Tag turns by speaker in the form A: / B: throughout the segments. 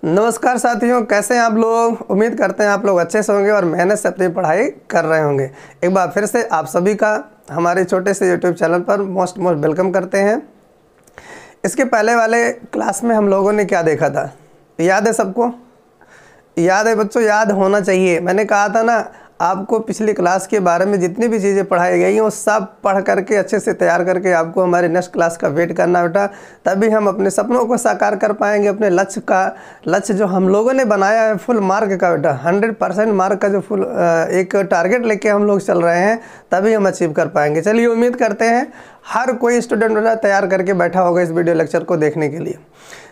A: नमस्कार साथियों, कैसे हैं आप लोग। उम्मीद करते हैं आप लोग अच्छे से होंगे और मेहनत से अपनी पढ़ाई कर रहे होंगे। एक बार फिर से आप सभी का हमारे छोटे से यूट्यूब चैनल पर मोस्ट वेलकम करते हैं। इसके पहले वाले क्लास में हम लोगों ने क्या देखा था, याद है सबको? याद है बच्चों? याद होना चाहिए। मैंने कहा था ना, आपको पिछली क्लास के बारे में जितनी भी चीज़ें पढ़ाई गई हैं वो सब पढ़ करके अच्छे से तैयार करके आपको हमारे नेक्स्ट क्लास का वेट करना बेटा। तभी हम अपने सपनों को साकार कर पाएंगे। अपने लक्ष्य जो हम लोगों ने बनाया है फुल मार्क का बेटा, 100% मार्क का जो फुल एक टारगेट लेके हम लोग चल रहे हैं, तभी हम अचीव कर पाएंगे। चलिए, उम्मीद करते हैं हर कोई स्टूडेंट बेटा तैयार करके बैठा होगा इस वीडियो लेक्चर को देखने के लिए।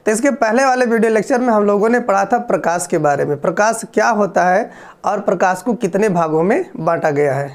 A: तो इसके पहले वाले वीडियो लेक्चर में हम लोगों ने पढ़ा था प्रकाश के बारे में। प्रकाश क्या होता है और प्रकाश को कितने भागों में बांटा गया है।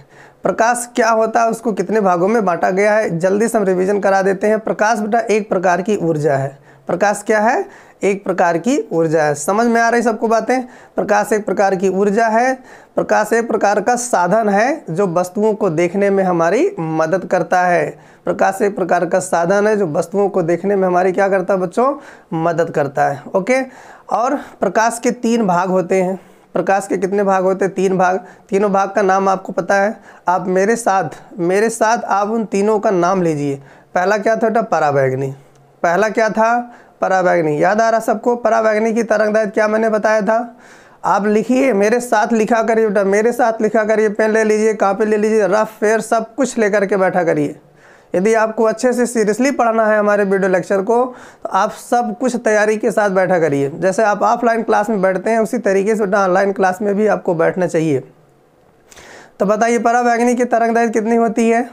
A: प्रकाश क्या होता है, उसको कितने भागों में बांटा गया है, जल्दी से हम रिवीजन करा देते हैं। प्रकाश बेटा एक प्रकार की ऊर्जा है। प्रकाश क्या है? एक प्रकार की ऊर्जा है। समझ में आ रही सबको बातें? प्रकाश एक प्रकार की ऊर्जा है। प्रकाश एक प्रकार का साधन है जो वस्तुओं को देखने में हमारी मदद करता है। प्रकाश एक प्रकार का साधन है जो वस्तुओं को देखने में हमारी क्या करता है बच्चों? मदद करता है। ओके। और प्रकाश के 3 भाग होते हैं। प्रकाश के कितने भाग होते हैं? 3 भाग। तीनों भाग का नाम आपको पता है। आप मेरे साथ आप उन तीनों का नाम लीजिए। पहला क्या था बेटा? परावैंगनी। पहला क्या था? परावैंगनी। याद आ रहा सबको? परावैंगनी की तरंगदैर्घ्य क्या मैंने बताया था? आप लिखिए, मेरे साथ लिखा करिए बेटा, मेरे साथ लिखा करिए। पेन ले लीजिए, कॉपी ले लीजिए, रफ फेयर सब कुछ लेकर के बैठा करिए। यदि आपको अच्छे से सीरियसली पढ़ना है हमारे वीडियो लेक्चर को, तो आप सब कुछ तैयारी के साथ बैठा करिए। जैसे आप ऑफलाइन क्लास में बैठते हैं उसी तरीके से बेटा ऑनलाइन क्लास में भी आपको बैठना चाहिए। तो बताइए, परावैंगनी की तरंगदैर्घ्य कितनी होती है?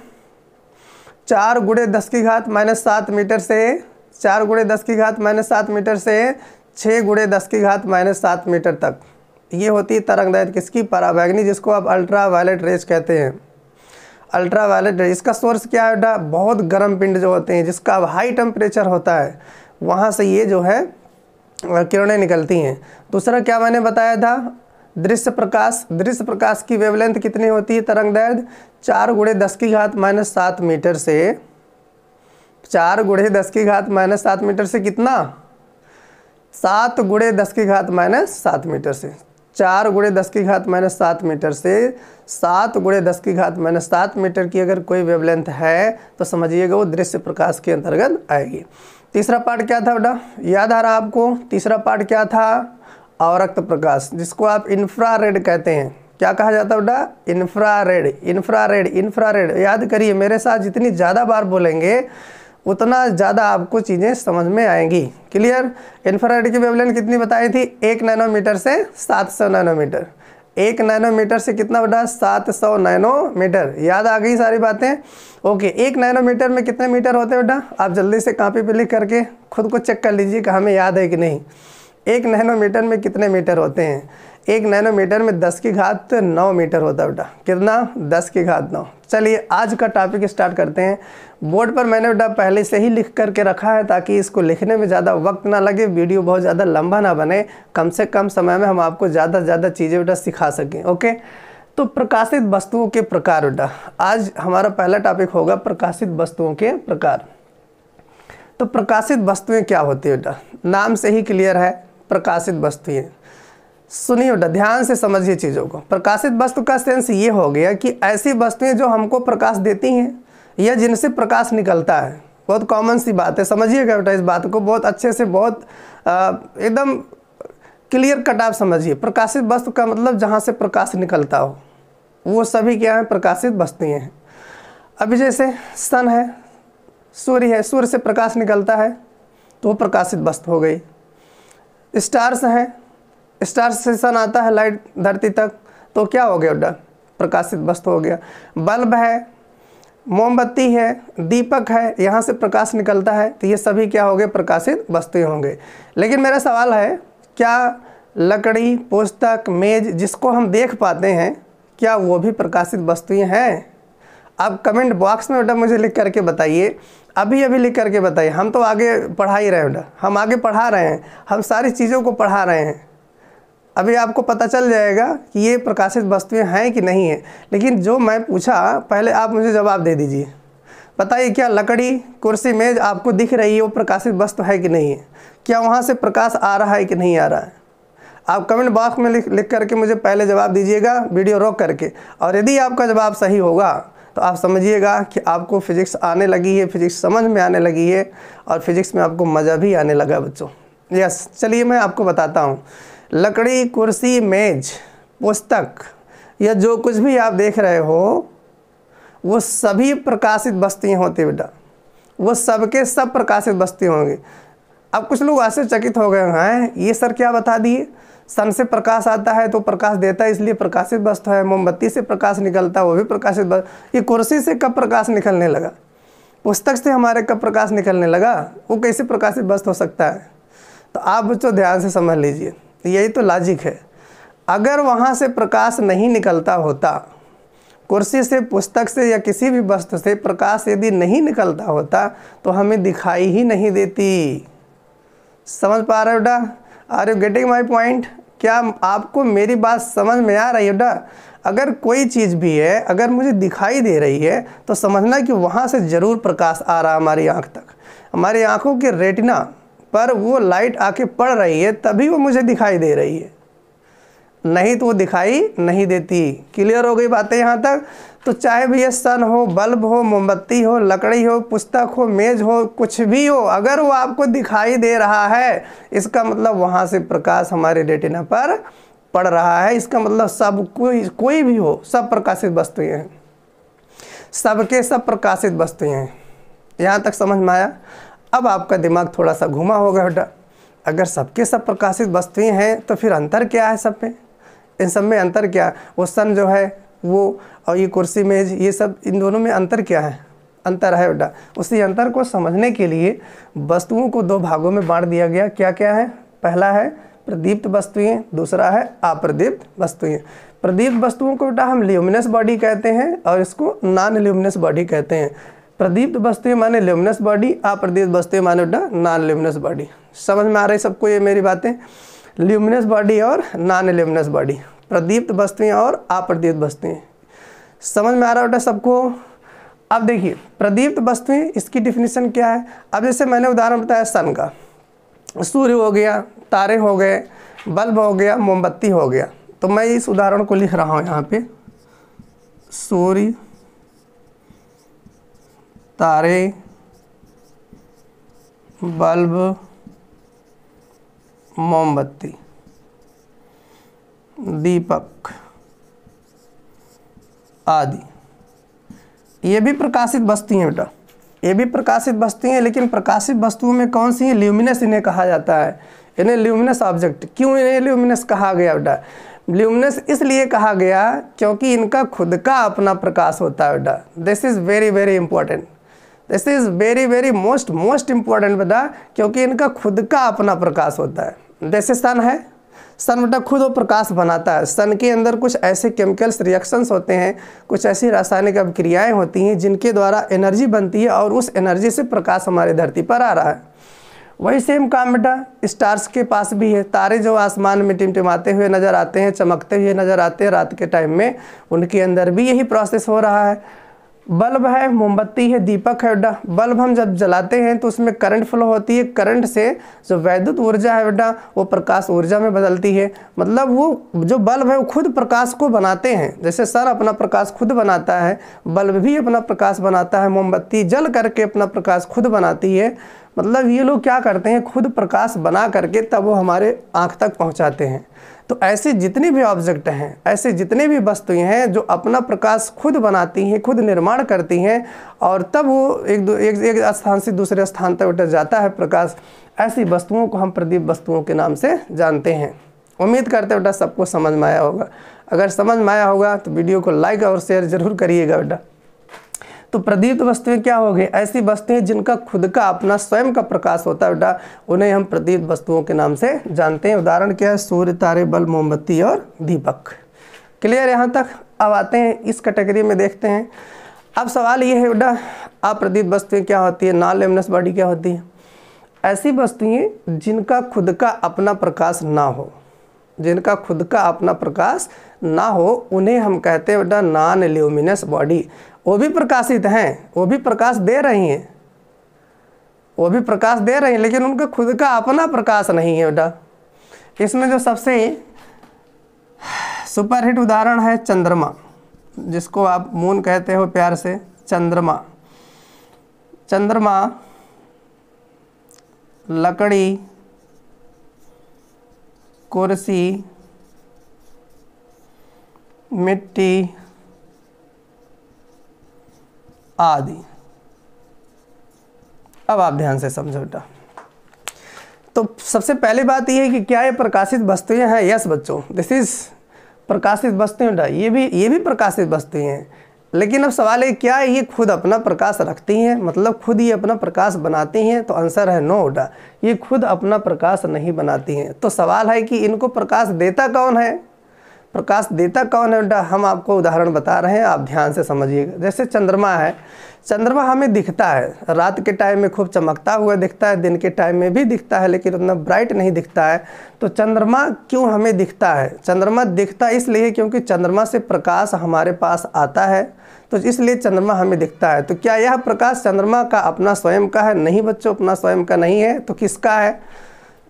A: 4 × 10⁻⁻7 मीटर से 4 × 10⁻⁻7 मीटर से 6 × 10⁻⁻7 मीटर तक ये होती है तरंगदैर्घ्य किसकी? परावैंगनी, जिसको आप अल्ट्रा वायलेट रेज कहते हैं। अल्ट्रा वायलेट रेज, इसका सोर्स क्या है बेटा? बहुत गर्म पिंड जो होते हैं, जिसका हाई टेम्परेचर होता है, वहाँ से ये जो है किरणें निकलती हैं। दूसरा क्या मैंने बताया था? दृश्य प्रकाश। दृश्य प्रकाश की वेवलेंथ कितनी होती है? तरंगदैर्घ्य 4 × 10⁻⁻7 मीटर से 4 × 10⁻⁻7 मीटर से कितना? 7 × 10⁻⁻7 मीटर से 4 × 10⁻⁻7 मीटर से 7 × 10⁻⁻7 मीटर की अगर कोई वेवलेंथ है तो समझिएगा वो दृश्य प्रकाश के अंतर्गत आएगी। तीसरा पार्ट क्या था बेटा? याद आ रहा आपको? तीसरा पार्ट क्या था? अवरक्त प्रकाश, जिसको आप इंफ्रारेड कहते हैं। क्या कहा जाता है बेटा? इंफ्रारेड। इंफ्रारेड, इंफ्रारेड याद करिए मेरे साथ। जितनी ज़्यादा बार बोलेंगे उतना ज़्यादा आपको चीज़ें समझ में आएंगी। क्लियर? इंफ्रारेड की वेवलेंथ कितनी बताई थी? 1 नैनोमीटर से 700 नैनोमीटर। 1 नैनोमीटर से कितना बेटा? 700 नैनोमीटर। याद आ गई सारी बातें? ओके। 1 नैनोमीटर में कितने मीटर होते हैं बेटा? आप जल्दी से कॉपी पे लिख करके खुद को चेक कर लीजिए कि हमें याद है कि नहीं। 1 नैनोमीटर में कितने मीटर होते हैं? 1 नैनोमीटर में 10⁹ मीटर होता है बेटा। कितना? 10⁹ चलिए आज का टॉपिक स्टार्ट करते हैं। बोर्ड पर मैंने बेटा पहले से ही लिख करके रखा है ताकि इसको लिखने में ज़्यादा वक्त ना लगे, वीडियो बहुत ज़्यादा लंबा ना बने, कम से कम समय में हम आपको ज़्यादा से ज़्यादा चीज़ें बेटा सिखा सकें। ओके। तो प्रकाशित वस्तुओं के प्रकार बेटा, आज हमारा पहला टॉपिक होगा प्रकाशित वस्तुओं के प्रकार। तो प्रकाशित वस्तुएँ क्या होती है बेटा? नाम से ही क्लियर है, प्रकाशित वस्तुएँ। सुनिए बेटा, ध्यान से समझिए चीज़ों को। प्रकाशित वस्तु का सेंस ये हो गया कि ऐसी वस्तुएं जो हमको प्रकाश देती हैं या जिनसे प्रकाश निकलता है। बहुत कॉमन सी बात है, समझिएगा बेटा इस बात को बहुत अच्छे से, बहुत एकदम क्लियर कट आप समझिए। प्रकाशित वस्तु का मतलब जहाँ से प्रकाश निकलता हो, वो सभी क्या है? प्रकाशित वस्तुएं हैं। अभी जैसे सन है, सूर्य है, सूर्य से प्रकाश निकलता है तो वो प्रकाशित वस्तु हो गई। स्टार्स हैं, स्टार्स से सन आता है लाइट धरती तक, तो क्या हो गया बेटा? प्रकाशित वस्तु हो गया। बल्ब है, मोमबत्ती है, दीपक है, यहाँ से प्रकाश निकलता है, तो ये सभी क्या हो गए? प्रकाशित वस्तुएं होंगे। लेकिन मेरा सवाल है, क्या लकड़ी, पुस्तक, मेज जिसको हम देख पाते हैं, क्या वो भी प्रकाशित वस्तुएं हैं? आप कमेंट बॉक्स में बेटा मुझे लिख करके बताइए, अभी लिख करके बताइए। हम तो आगे पढ़ा ही रहे हैं बेटा, हम आगे पढ़ा रहे हैं, हम सारी चीज़ों को पढ़ा रहे हैं। अभी आपको पता चल जाएगा कि ये प्रकाशित वस्तुएं हैं कि नहीं है। लेकिन जो मैं पूछा पहले आप मुझे जवाब दे दीजिए। बताइए क्या लकड़ी, कुर्सी, मेज आपको दिख रही है वो प्रकाशित वस्तु है कि नहीं है? क्या वहाँ से प्रकाश आ रहा है कि नहीं आ रहा है? आप कमेंट बॉक्स में लिख करके मुझे पहले जवाब दीजिएगा वीडियो रोक करके। और यदि आपका जवाब सही होगा तो आप समझिएगा कि आपको फिजिक्स आने लगी है, फिजिक्स समझ में आने लगी है और फिजिक्स में आपको मज़ा भी आने लगा बच्चों। यस, चलिए मैं आपको बताता हूँ। लकड़ी, कुर्सी, मेज, पुस्तक या जो कुछ भी आप देख रहे हो वो सभी प्रकाशित वस्तुएं होती है बेटा, वो सबके सब प्रकाशित वस्तुएं होंगी। अब कुछ लोग आश्चर्यचकित हो गए हैं, ये सर क्या बता दिए, सन से प्रकाश आता है तो प्रकाश देता है इसलिए प्रकाशित वस्तु है, मोमबत्ती से प्रकाश निकलता है वो भी प्रकाशित वस्तु, ये कुर्सी से कब प्रकाश निकलने लगा, पुस्तक से हमारे कब प्रकाश निकलने लगा, वो कैसे प्रकाशित वस्तु हो सकता है? तो आप बच्चों ध्यान से समझ लीजिए, यही तो लॉजिक है। अगर वहाँ से प्रकाश नहीं निकलता होता, कुर्सी से, पुस्तक से या किसी भी वस्तु से प्रकाश यदि नहीं निकलता होता तो हमें दिखाई ही नहीं देती। समझ पा रहे हो बेटा? Are you getting my point? क्या आपको मेरी बात समझ में आ रही है बेटा? अगर कोई चीज़ भी है, अगर मुझे दिखाई दे रही है तो समझना कि वहाँ से ज़रूर प्रकाश आ रहा हमारी आँख तक, हमारी आँखों के रेटिना पर वो लाइट आके पड़ रही है तभी वो मुझे दिखाई दे रही है, नहीं तो वो दिखाई नहीं देती। क्लियर हो गई बातें यहाँ तक? तो चाहे भी ये सन हो, बल्ब हो, मोमबत्ती हो, लकड़ी हो, पुस्तक हो, मेज हो, कुछ भी हो, अगर वो आपको दिखाई दे रहा है इसका मतलब वहाँ से प्रकाश हमारे रेटिना पर पड़ रहा है। इसका मतलब सब कोई भी हो, सब प्रकाशित वस्तुएं हैं, सबके सब प्रकाशित वस्तुएं हैं। यहाँ तक समझ में आया? अब आपका दिमाग थोड़ा सा घुमा होगा बेटा, अगर सबके सब प्रकाशित वस्तुएं हैं तो फिर अंतर क्या है सब में? इन सब में अंतर क्या? वो सन जो है वो और ये कुर्सी, मेज, ये सब, इन दोनों में अंतर क्या है? अंतर है बेटा। उसी अंतर को समझने के लिए वस्तुओं को दो भागों में बांट दिया गया। क्या क्या है? पहला है प्रदीप्त वस्तुएं, दूसरा है अप्रदीप्त वस्तुएं। प्रदीप्त वस्तुओं को बेटा हम ल्यूमिनस बॉडी कहते हैं और इसको नॉन ल्यूमिनस बॉडी कहते हैं। प्रदीप्त वस्तुएं माने ल्यूमिनस बॉडी, अप्रदीप्त वस्तुएं माने बेटा नॉन ल्यूमिनस बॉडी। समझ में आ रही सबको ये मेरी बातें? ल्यूमिनस बॉडी और नॉन ल्यूमिनस बॉडी, प्रदीप्त वस्तुएं और अप्रदीप्त वस्तुएं। समझ में आ रहा बेटा सबको? अब देखिए प्रदीप्त वस्तुएं, इसकी डिफिनीशन क्या है? अब जैसे मैंने उदाहरण बताया सन का, सूर्य हो गया, तारे हो गए, बल्ब हो गया, मोमबत्ती हो गया। तो मैं इस उदाहरण को लिख रहा हूँ यहाँ पे, सूर्य, तारे, बल्ब, मोमबत्ती, दीपक आदि, ये भी प्रकाशित वस्तुएं हैं बेटा, ये भी प्रकाशित वस्तुएं हैं। लेकिन प्रकाशित वस्तुओं में कौन सी है? ल्यूमिनस इन्हें कहा जाता है, इन्हें ल्यूमिनस ऑब्जेक्ट। क्यों इन्हें ल्यूमिनस कहा गया बेटा? ल्यूमिनस इसलिए कहा गया क्योंकि इनका खुद का अपना प्रकाश होता है बेटा। This is very very important, this is very very most important बेटा, क्योंकि इनका खुद का अपना प्रकाश होता है। जैसे सन है, सन बेटा खुद वो प्रकाश बनाता है। सन के अंदर कुछ ऐसे केमिकल्स रिएक्शंस होते हैं, कुछ ऐसी रासायनिक अभिक्रियाएं होती हैं जिनके द्वारा एनर्जी बनती है और उस एनर्जी से प्रकाश हमारे धरती पर आ रहा है। वही सेम काम बेटा स्टार्स के पास भी है। तारे जो आसमान में टिमटिमाते हुए नज़र आते हैं, चमकते हुए नज़र आते हैं रात के टाइम में, उनके अंदर भी यही प्रोसेस हो रहा है। बल्ब है, मोमबत्ती है, दीपक है बेटा। बल्ब हम जब जलाते हैं तो उसमें करंट फ्लो होती है, करंट से जो वैद्युत ऊर्जा है बेटा वो प्रकाश ऊर्जा में बदलती है। मतलब वो जो बल्ब है वो खुद प्रकाश को बनाते हैं। जैसे सन अपना प्रकाश खुद बनाता है, बल्ब भी अपना प्रकाश बनाता है, मोमबत्ती जल करके अपना प्रकाश खुद बनाती है। मतलब ये लोग क्या करते हैं, खुद प्रकाश बना करके तब वो हमारे आँख तक पहुँचाते हैं। तो ऐसे जितने भी ऑब्जेक्ट हैं, ऐसे जितने भी वस्तुएं हैं जो अपना प्रकाश खुद बनाती हैं, खुद निर्माण करती हैं और तब वो एक स्थान से दूसरे स्थान तक जाता है प्रकाश, ऐसी वस्तुओं को हम प्रदीप वस्तुओं के नाम से जानते हैं। उम्मीद करते हैं बेटा सबको समझ में आया होगा। अगर समझ में आया होगा तो वीडियो को लाइक और शेयर जरूर करिएगा बेटा। तो प्रदीप्त वस्तुएं क्या हो गई? ऐसी वस्तुएं जिनका खुद का अपना स्वयं का प्रकाश होता है बेटा, उन्हें हम प्रदीप्त वस्तुओं के नाम से जानते हैं। उदाहरण क्या है? सूर्य, तारे, बल्ब, मोमबत्ती और दीपक। क्लियर यहाँ तक? अब आते हैं इस कैटेगरी में, देखते हैं। अब सवाल ये है बेटा अप्रदीप्त वस्तुएं क्या होती है, नॉन ल्यूमिनस बॉडी क्या होती है? ऐसी वस्तुएं जिनका खुद का अपना प्रकाश ना हो, जिनका खुद का अपना प्रकाश ना हो उन्हें हम कहते हैं बेटा नॉन ल्यूमिनस बॉडी। वो भी प्रकाशित हैं, वो भी प्रकाश दे रही हैं, वो भी प्रकाश दे रही हैं, लेकिन उनका खुद का अपना प्रकाश नहीं है बेटा। इसमें जो सबसे सुपरहिट उदाहरण है चंद्रमा, जिसको आप मून कहते हो प्यार से, चंद्रमा। चंद्रमा लकड़ी, कुर्सी, मिट्टी आदि। अब आप ध्यान से समझो बेटा। तो सबसे पहली बात यह है कि क्या ये प्रकाशित वस्तुएं हैं? यस बच्चों, दिस इज प्रकाशित वस्तुएं बेटा। ये भी प्रकाशित वस्तुएं हैं, लेकिन अब सवाल है क्या ये खुद अपना प्रकाश रखती हैं, मतलब खुद ये अपना प्रकाश बनाती हैं? तो आंसर है नो बेटा, ये खुद अपना प्रकाश नहीं बनाती हैं। तो सवाल है कि इनको प्रकाश देता कौन है? प्रकाश देता कौन है बेटा? हम आपको उदाहरण बता रहे हैं, आप ध्यान से समझिएगा। जैसे चंद्रमा है, चंद्रमा हमें दिखता है, रात के टाइम में खूब चमकता हुआ दिखता है, दिन के टाइम में भी दिखता है, लेकिन उतना ब्राइट नहीं दिखता है। तो चंद्रमा क्यों हमें दिखता है? चंद्रमा दिखता इसलिए क्योंकि चंद्रमा से प्रकाश हमारे पास आता है, तो इसलिए चंद्रमा हमें दिखता है। तो क्या यह प्रकाश चंद्रमा का अपना स्वयं का है? नहीं बच्चों, अपना स्वयं का नहीं है। तो किसका है?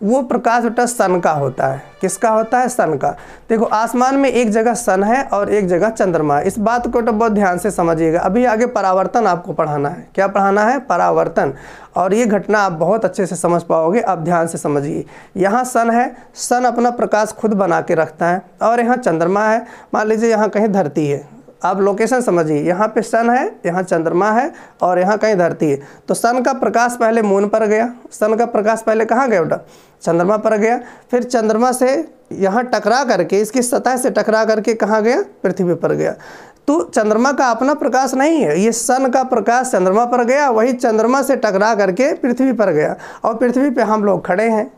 A: वो प्रकाश बेटा सन का होता है। किसका होता है? सन का। देखो आसमान में एक जगह सन है और एक जगह चंद्रमा है, इस बात को तो बहुत ध्यान से समझिएगा। अभी आगे परावर्तन आपको पढ़ाना है। क्या पढ़ाना है? परावर्तन। और ये घटना आप बहुत अच्छे से समझ पाओगे, आप ध्यान से समझिए। यहाँ सन है, सन अपना प्रकाश खुद बना के रखता है, और यहाँ चंद्रमा है। मान लीजिए यहाँ कहीं धरती है, आप लोकेशन समझिए, यहाँ पे सन है, यहाँ चंद्रमा है, और यहाँ कहीं धरती है। तो सन का प्रकाश पहले मून पर गया, सन का प्रकाश पहले कहाँ गया बेटा? चंद्रमा पर गया। फिर चंद्रमा से यहाँ टकरा करके, इसकी सतह से टकरा करके कहाँ गया? पृथ्वी पर गया। तो चंद्रमा का अपना प्रकाश नहीं है, ये सन का प्रकाश चंद्रमा पर गया, वही चंद्रमा से टकरा करके पृथ्वी पर गया, और पृथ्वी पे हम लोग खड़े हैं।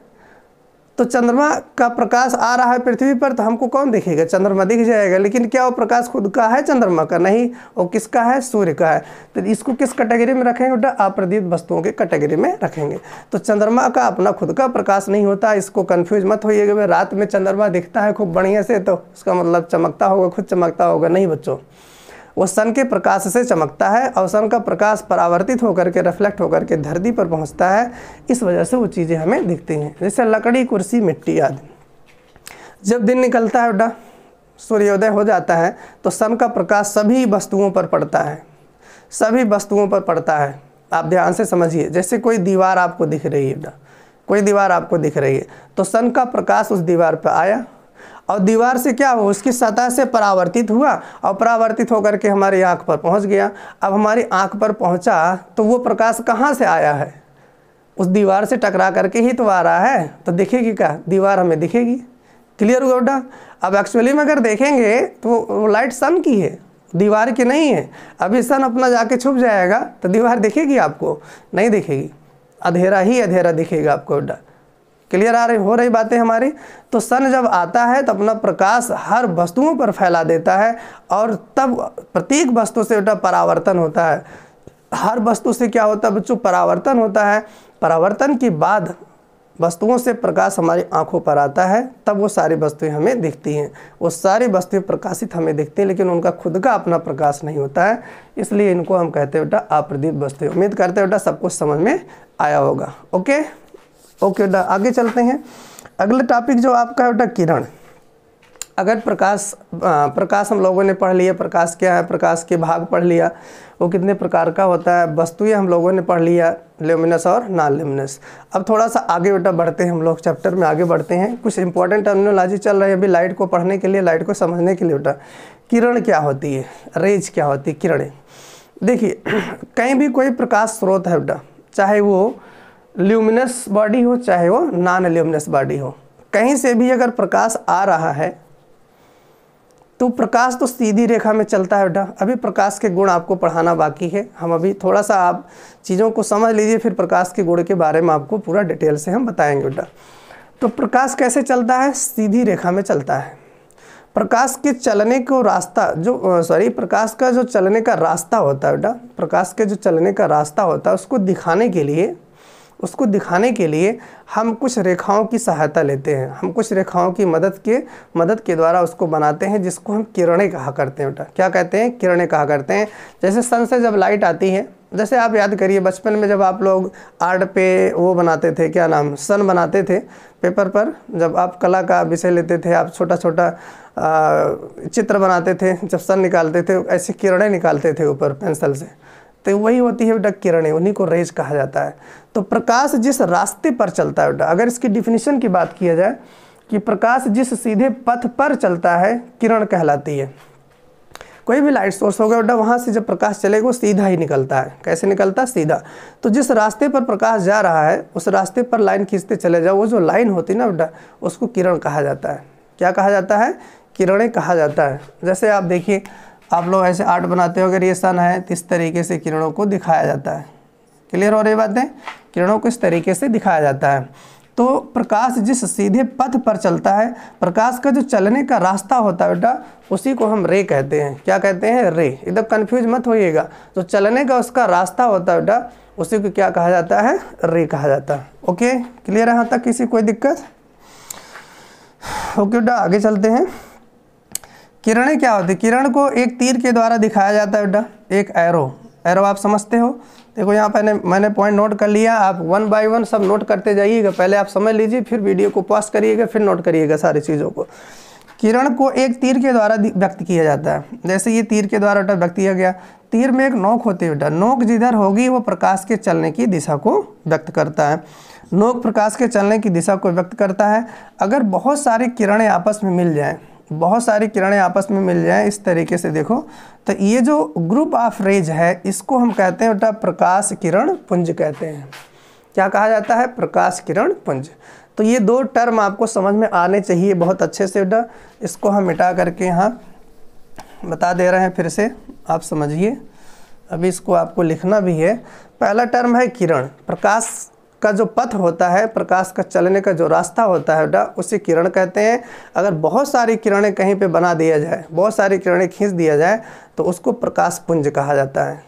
A: तो चंद्रमा का प्रकाश आ रहा है पृथ्वी पर, तो हमको कौन दिखेगा? चंद्रमा दिख जाएगा। लेकिन क्या वो प्रकाश खुद का है चंद्रमा का? नहीं, वो किसका है? सूर्य का है। तो इसको किस कैटेगरी में रखेंगे बेटा? अप्रदीप्त वस्तुओं के कैटेगरी में रखेंगे। तो चंद्रमा का अपना खुद का प्रकाश नहीं होता, इसको कंफ्यूज मत होइएगा। रात में चंद्रमा दिखता है खूब बढ़िया से, तो उसका मतलब चमकता होगा, खुद चमकता होगा? नहीं बच्चों, वो सन के प्रकाश से चमकता है, और सन का प्रकाश परावर्तित होकर के, रिफ्लेक्ट होकर के धरती पर पहुंचता है, इस वजह से वो चीज़ें हमें दिखती हैं। जैसे लकड़ी, कुर्सी, मिट्टी आदि। जब दिन निकलता है बेटा, सूर्योदय हो जाता है, तो सन का प्रकाश सभी वस्तुओं पर पड़ता है, सभी वस्तुओं पर पड़ता है। आप ध्यान से समझिए। जैसे कोई दीवार आपको दिख रही है बेटा, कोई दीवार आपको दिख रही है, तो सन का प्रकाश उस दीवार पर आया, और दीवार से क्या हुआ? उसकी सतह से परावर्तित हुआ, और परावर्तित होकर के हमारी आँख पर पहुंच गया। अब हमारी आँख पर पहुंचा, तो वो प्रकाश कहाँ से आया है? उस दीवार से टकरा करके ही तो आ रहा है, तो दिखेगी क्या? दीवार हमें दिखेगी। क्लियर हुआ बेटा? अब एक्चुअली में अगर देखेंगे तो वो लाइट सन की है, दीवार की नहीं है। अभी सन अपना जाके छुप जाएगा, तो दीवार दिखेगी आपको? नहीं दिखेगी, अंधेरा ही अंधेरा दिखेगा आपको बेटा। क्लियर हो रही बातें हमारी? तो सन जब आता है तो अपना प्रकाश हर वस्तुओं पर फैला देता है, और तब प्रत्येक वस्तु से बेटा परावर्तन होता है। हर वस्तु से क्या होता है बच्चों? परावर्तन होता है। परावर्तन के बाद वस्तुओं से प्रकाश हमारी आंखों पर आता है, तब वो सारी वस्तुएं हमें दिखती हैं। वो सारी वस्तुएं प्रकाशित हमें दिखती हैं, लेकिन उनका खुद का अपना प्रकाश नहीं होता है, इसलिए इनको हम कहते हैं बेटा अप्रदीप्त वस्तुएं। उम्मीद करते हैं बेटा सब कुछ समझ में आया होगा। ओके बेटा, आगे चलते हैं। अगला टॉपिक जो आपका है बेटा किरण। अगर प्रकाश हम लोगों ने पढ़ लिया, प्रकाश क्या है, प्रकाश के भाग पढ़ लिया, वो कितने प्रकार का होता है, वस्तुएं हम लोगों ने पढ़ लिया, ल्यूमिनस और नॉन ल्यूमिनस। अब थोड़ा सा आगे बेटा बढ़ते हैं, हम लोग चैप्टर में आगे बढ़ते हैं। कुछ इंपॉर्टेंट टर्मिनोलॉजी चल रही है अभी लाइट को पढ़ने के लिए, लाइट को समझने के लिए बेटा। किरण क्या होती है, रेज क्या होती है, किरणें। देखिए कहीं भी कोई प्रकाश स्रोत है बेटा, चाहे वो ल्यूमिनस बॉडी हो चाहे वो नॉन ल्यूमिनस बॉडी हो, कहीं से भी अगर प्रकाश आ रहा है तो प्रकाश तो सीधी रेखा में चलता है बेटा। अभी प्रकाश के गुण आपको पढ़ाना बाकी है, हम अभी थोड़ा सा आप चीज़ों को समझ लीजिए, फिर प्रकाश के गुण के बारे में आपको पूरा डिटेल से हम बताएंगे बेटा। तो प्रकाश कैसे चलता है? सीधी रेखा में चलता है। प्रकाश के चलने को रास्ता प्रकाश का जो चलने का रास्ता होता है बेटा, प्रकाश के जो चलने का रास्ता होता है उसको दिखाने के लिए उसको दिखाने के लिए हम कुछ रेखाओं की सहायता लेते हैं, हम कुछ रेखाओं की मदद के द्वारा उसको बनाते हैं, जिसको हम किरणें कहा करते हैं बेटा। क्या कहते हैं? किरणें कहा करते हैं। जैसे सन से जब लाइट आती है, जैसे आप याद करिए बचपन में जब आप लोग आर्ट पे वो बनाते थे, क्या नाम, सन बनाते थे पेपर पर, जब आप कला का विषय लेते थे, आप छोटा छोटा चित्र बनाते थे, जब सन निकालते थे ऐसी किरणें निकालते थे ऊपर पेंसिल से, तो वही होती है बेटा किरणें, उन्हीं को रेज कहा जाता है। तो प्रकाश जिस रास्ते पर चलता है बेटा, अगर इसकी डिफिनीशन की बात किया जाए कि प्रकाश जिस सीधे पथ पर चलता है किरण कहलाती है। कोई भी लाइट सोर्स होगा बेटा, वहाँ से जब प्रकाश चलेगा वो सीधा ही निकलता है। कैसे निकलता है? सीधा। तो जिस रास्ते पर प्रकाश जा रहा है उस रास्ते पर लाइन खींचते चले जाओ, वो जो लाइन होती है ना बेटा, उसको किरण कहा जाता है। क्या कहा जाता है? किरणें कहा जाता है। जैसे आप देखिए, आप लोग ऐसे आर्ट बनाते हो, अगर ये सन है तो इस तरीके से किरणों को दिखाया जाता है। क्लियर हो रही बातें? किरणों को इस तरीके से दिखाया जाता है। तो प्रकाश जिस सीधे पथ पर चलता है, प्रकाश का जो चलने का रास्ता होता है बेटा, उसी को हम रे कहते हैं। क्या कहते हैं? रे। एकदम कंफ्यूज मत होइएगा। जो चलने का उसका रास्ता होता है बेटा, उसी को क्या कहा जाता है? रे कहा जाता है। ओके, क्लियर है यहाँ तक? किसी कोई दिक्कत? ओके बेटा, आगे चलते हैं। किरणें क्या होती है? किरण को एक तीर के द्वारा दिखाया जाता है बेटा, एक एरो आप समझते हो। देखो यहाँ पर मैंने पॉइंट नोट कर लिया, आप 1 बाय 1 सब नोट करते जाइएगा। पहले आप समझ लीजिए, फिर वीडियो को पॉज करिएगा, फिर नोट करिएगा सारी चीज़ों को। किरण को एक तीर के द्वारा व्यक्त किया जाता है। जैसे ये तीर के द्वारा बेटा व्यक्त किया गया। तीर में एक नोक होती है बेटा, नोक जिधर होगी वो प्रकाश के चलने की दिशा को व्यक्त करता है। नोक प्रकाश के चलने की दिशा को व्यक्त करता है। अगर बहुत सारी किरणें आपस में मिल जाएँ, बहुत सारी किरणें आपस में मिल जाएं इस तरीके से, देखो तो ये जो ग्रुप ऑफ रेज है इसको हम कहते हैं बेटा प्रकाश किरण पुंज कहते हैं। क्या कहा जाता है? प्रकाश किरण पुंज। तो ये दो टर्म आपको समझ में आने चाहिए बहुत अच्छे से बेटा। इसको हम मिटा करके यहाँ बता दे रहे हैं, फिर से आप समझिए। अभी इसको आपको लिखना भी है। पहला टर्म है किरण। प्रकाश का जो पथ होता है, प्रकाश का चलने का जो रास्ता होता है बेटा, उसे किरण कहते हैं। अगर बहुत सारी किरणें कहीं पे बना दिया जाए, बहुत सारी किरणें खींच दिया जाए, तो उसको प्रकाश पुंज कहा जाता है।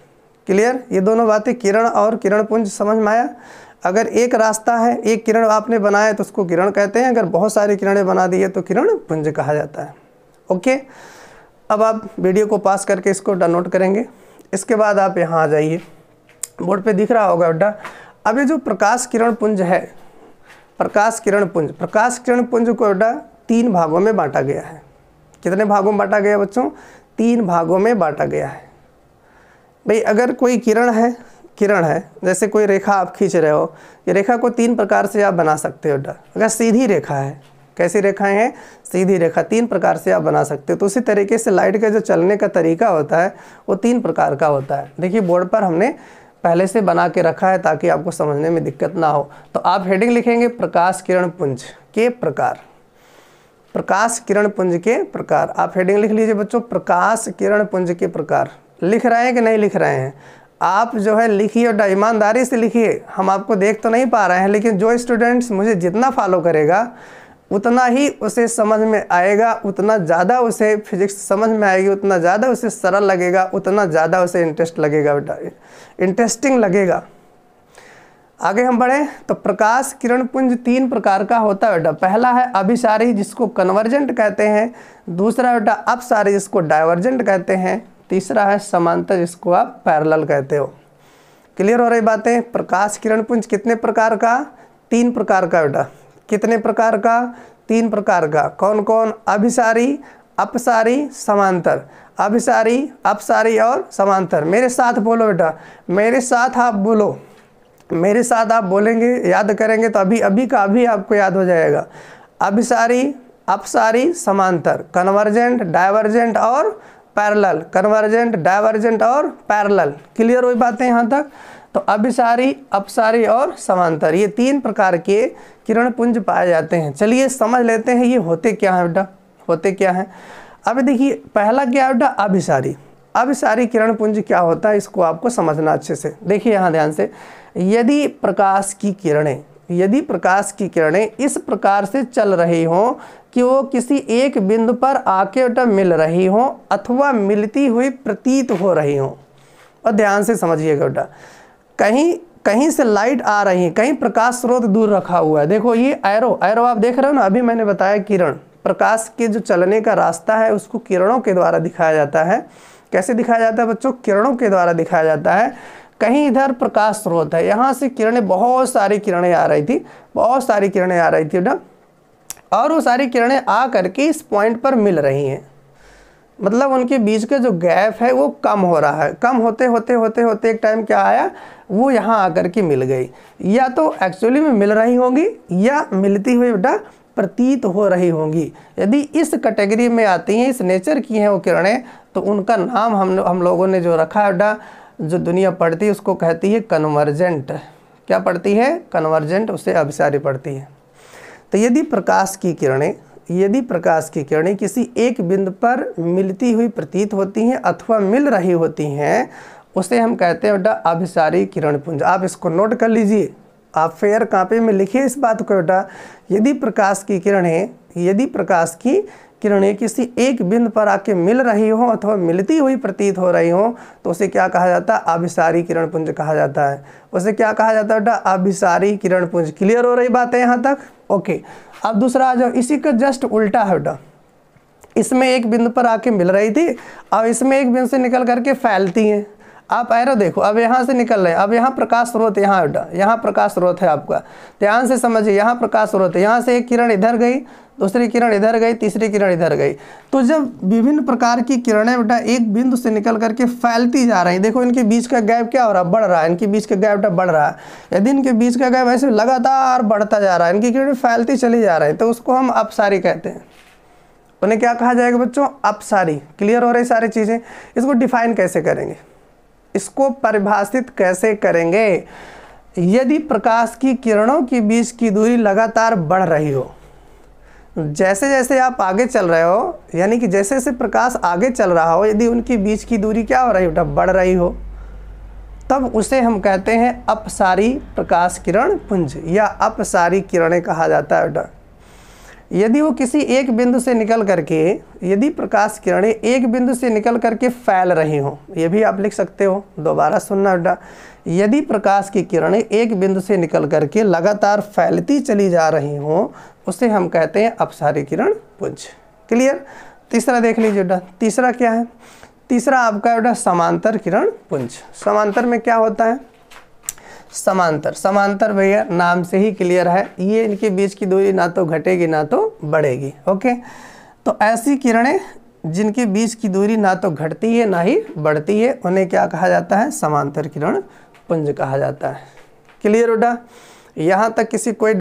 A: क्लियर? ये दोनों बातें, किरण और किरण पुंज, समझ में आया? अगर एक रास्ता है, एक किरण आपने बनाया तो उसको किरण कहते हैं। अगर बहुत सारी किरणें बना दी है तो किरण पुंज कहा जाता है। ओके, अब आप वीडियो को पास करके इसको नोट करेंगे। इसके बाद आप यहाँ आ जाइए, बोर्ड पे दिख रहा होगा बेटा। अब ये जो प्रकाश किरण पुंज है, प्रकाश किरण पुंज को बेटा 3 भागों में बांटा गया है। कितने भागों में बांटा गया बच्चों? 3 भागों में बांटा गया है। भाई अगर कोई किरण है, जैसे कोई रेखा आप खींच रहे हो, ये रेखा को 3 प्रकार से आप बना सकते हो बेटा। अगर सीधी रेखा है, कैसी रेखाएं हैं? सीधी रेखा 3 प्रकार से आप बना सकते हो। तो उसी तरीके से लाइट का जो चलने का तरीका होता है वो 3 प्रकार का होता है। देखिए बोर्ड पर हमने पहले से बना के रखा है ताकि आपको समझने में दिक्कत ना हो। तो आप हेडिंग लिखेंगे प्रकाश किरण पुंज के प्रकार। प्रकाश किरण पुंज के प्रकार, आप हेडिंग लिख लीजिए बच्चों, प्रकाश किरण पुंज के प्रकार। लिख रहे हैं कि नहीं लिख रहे हैं? आप जो है लिखिए और ईमानदारी से लिखिए। हम आपको देख तो नहीं पा रहे हैं, लेकिन जो स्टूडेंट्स मुझे जितना फॉलो करेगा उतना ही उसे समझ में आएगा, उतना ज़्यादा उसे फिजिक्स समझ में आएगी, उतना ज़्यादा उसे सरल लगेगा, उतना ज़्यादा उसे इंटरेस्ट लगेगा बेटा, इंटरेस्टिंग लगेगा। आगे हम बढ़ें तो प्रकाश किरण पुंज 3 प्रकार का होता है बेटा। पहला है अभिसारी, जिसको कन्वर्जेंट कहते हैं। दूसरा बेटा अपसारी, जिसको डाइवर्जेंट कहते हैं। तीसरा है समांतर, जिसको आप पैरेलल कहते हो। क्लियर हो रही बातें? प्रकाश किरण पुंज कितने प्रकार का? 3 प्रकार का बेटा। कितने प्रकार का? 3 प्रकार का। कौन कौन? अभिसारी, अपसारी, समांतर। अभिसारी, अपसारी और समांतर। मेरे साथ बोलो बेटा, मेरे साथ आप बोलो। मेरे साथ आप बोलेंगे, याद करेंगे तो अभी का अभी आपको याद हो जाएगा। अभिसारी, अपसारी, समांतर। कन्वर्जेंट, डाइवर्जेंट और पैरेलल। कन्वर्जेंट, डाइवर्जेंट और पैरेलल। क्लियर हुई बातें यहाँ तक? तो अभिसारी, अपसारी और समांतर, ये 3 प्रकार के किरण पुंज पाए जाते हैं। चलिए समझ लेते हैं ये होते क्या है बेटा, होते क्या हैं। अब देखिए पहला क्या है बेटा? अभिसारी। अभिसारी किरण पुंज क्या होता है, इसको आपको समझना अच्छे से। देखिए यहाँ ध्यान से, यदि प्रकाश की किरणें इस प्रकार से चल रही हों कि वो किसी एक बिंदु पर आके बेटा मिल रही हों अथवा मिलती हुई प्रतीत हो रही हों, और ध्यान से समझिएगा बेटा, कहीं कहीं से लाइट आ रही है, कहीं प्रकाश स्रोत दूर रखा हुआ है। देखो ये एरो आप देख रहे हो ना, अभी मैंने बताया किरण, प्रकाश के जो चलने का रास्ता है उसको किरणों के द्वारा दिखाया जाता है। कैसे दिखाया जाता है बच्चों? किरणों के द्वारा दिखाया जाता है। कहीं इधर प्रकाश स्रोत है, यहाँ से किरणें, बहुत सारी किरणें आ रही थी, बहुत सारी किरणें आ रही थी ना, और वो सारी किरणें आ करके इस पॉइंट पर मिल रही हैं। मतलब उनके बीच का जो गैप है वो कम हो रहा है। कम होते होते होते होते एक टाइम क्या आया, वो यहाँ आकर के मिल गई। या तो एक्चुअली में मिल रही होंगी या मिलती हुई बेटा प्रतीत हो रही होंगी। यदि इस कैटेगरी में आती हैं, इस नेचर की हैं वो किरणें, तो उनका नाम हम लोगों ने जो रखा है बेटा, जो दुनिया पढ़ती है उसको कहती है कन्वर्जेंट। क्या पढ़ती है? कन्वर्जेंट, उससे अभिसारी पढ़ती है। तो यदि प्रकाश की किरणें किसी एक बिंदु पर मिलती हुई प्रतीत होती हैं अथवा मिल रही होती हैं, उसे हम कहते हैं बेटा अभिसारी किरण पुंज। आप इसको नोट कर लीजिए, आप फेयर कॉपी में लिखिए इस बात को बेटा। यदि प्रकाश की किरणें किसी एक बिंदु पर आके मिल रही हो अथवा मिलती हुई प्रतीत हो रही हो, तो उसे क्या कहा जाता है? अभिसारी किरण पुंज कहा जाता है। उसे क्या कहा जाता है बेटा? अभिसारी किरण पुंज। क्लियर हो रही बात है यहाँ तक? ओके। अब दूसरा आ जाओ, इसी का जस्ट उल्टा है बेटा। इसमें एक बिंदु पर आके मिल रही थी, अब इसमें एक बिंदु से निकल करके फैलती हैं। आप एरो देखो, अब यहाँ से निकल रहे हैं, अब यहाँ प्रकाश स्रोत, यहाँ बेटा यहाँ प्रकाश स्रोत है आपका, ध्यान से समझिए, यहाँ प्रकाश स्रोत है। यहाँ से एक किरण इधर गई, दूसरी किरण इधर गई, तीसरी किरण इधर गई। तो जब विभिन्न प्रकार की किरणें बेटा एक बिंदु से निकल करके फैलती जा रही हैं, देखो इनके बीच का गैप क्या हो रहा है? बढ़ रहा है। इनके बीच का गैप बेटा बढ़ रहा है। यदि इनके बीच का गैप ऐसे लगातार बढ़ता जा रहा है, इनकी किरणें फैलती चली जा रही है, तो उसको हम अपसारी कहते हैं। उन्हें क्या कहा जाएगा बच्चों? अपसारी। क्लियर हो रही सारी चीज़ें? इसको डिफाइन कैसे करेंगे, इसको परिभाषित कैसे करेंगे? यदि प्रकाश की किरणों के बीच की दूरी लगातार बढ़ रही हो, जैसे जैसे आप आगे चल रहे हो, यानी कि जैसे जैसे प्रकाश आगे चल रहा हो, यदि उनके बीच की दूरी क्या हो रही हो? बढ़ रही हो, तब उसे हम कहते हैं अपसारी प्रकाश किरण पुंज या अपसारी किरणें कहा जाता है बेटा। यदि वो किसी एक बिंदु से निकल करके, यदि प्रकाश किरणें एक बिंदु से निकल करके फैल रही हो, ये भी आप लिख सकते हो, दोबारा सुनना बेटा। यदि प्रकाश की किरणें एक बिंदु से निकल करके लगातार फैलती चली जा रही हो, उसे हम कहते हैं अपसारी किरण पुंज। क्लियर? तीसरा देख लीजिए बेटा, तीसरा क्या है? तीसरा आपका बेटा समांतर किरण पुंज। समांतर में क्या होता है? समांतर भैया नाम से ही क्लियर है, ये इनके बीच की दूरी ना तो घटेगी ना तो बढ़ेगी। ओके, तो ऐसी किरणें जिनके बीच की दूरी ना तो घटती है ना ही बढ़ती है, उन्हें क्या कहा जाता है? समांतर किरण पुंज कहा जाता है। क्लियर बेटा? यहाँ तक किसी कोई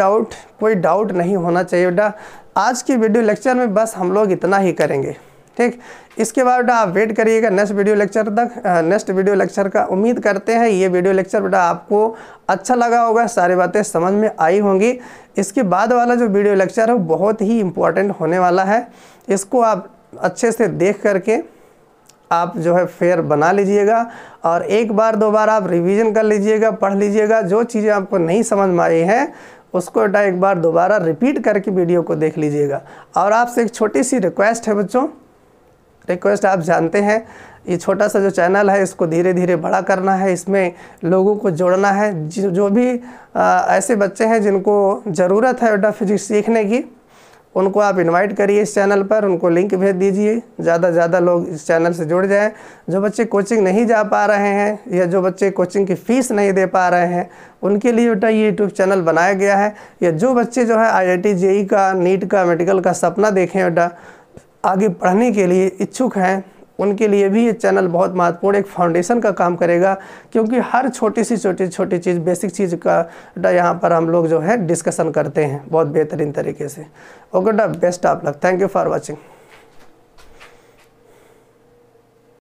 A: डाउट नहीं होना चाहिए बेटा। आज की वीडियो लेक्चर में बस हम लोग इतना ही करेंगे, ठीक। इसके बाद बेटा आप वेट करिएगा नेक्स्ट वीडियो लेक्चर का। उम्मीद करते हैं ये वीडियो लेक्चर बेटा आपको अच्छा लगा होगा, सारी बातें समझ में आई होंगी। इसके बाद वाला जो वीडियो लेक्चर है वो बहुत ही इम्पोर्टेंट होने वाला है। इसको आप अच्छे से देख करके आप जो है फेयर बना लीजिएगा और एक बार दो बार आप रिवीजन कर लीजिएगा, पढ़ लीजिएगा। जो चीज़ें आपको नहीं समझ में आई हैं उसको बेटा एक बार दोबारा रिपीट करके वीडियो को देख लीजिएगा। और आपसे एक छोटी सी रिक्वेस्ट है बच्चों, आप जानते हैं ये छोटा सा जो चैनल है इसको धीरे धीरे बड़ा करना है, इसमें लोगों को जोड़ना है। जो भी ऐसे बच्चे हैं जिनको ज़रूरत है बेटा फिजिक्स सीखने की, उनको आप इनवाइट करिए इस चैनल पर, उनको लिंक भेज दीजिए, ज़्यादा से ज़्यादा लोग इस चैनल से जुड़ जाएं। जो बच्चे कोचिंग नहीं जा पा रहे हैं या जो बच्चे कोचिंग की फ़ीस नहीं दे पा रहे हैं, उनके लिए बेटा ये यूट्यूब चैनल बनाया गया है। या जो बच्चे जो है IIT JEE का, नीट का, मेडिकल का सपना देखें बेटा, आगे पढ़ने के लिए इच्छुक हैं, उनके लिए भी ये चैनल बहुत महत्वपूर्ण एक फाउंडेशन का काम करेगा। क्योंकि हर छोटी चीज़, बेसिक चीज़ का यहाँ पर हम लोग जो है डिस्कशन करते हैं बहुत बेहतरीन तरीके से। ओके बेटा, best of luck. Thank you for watching.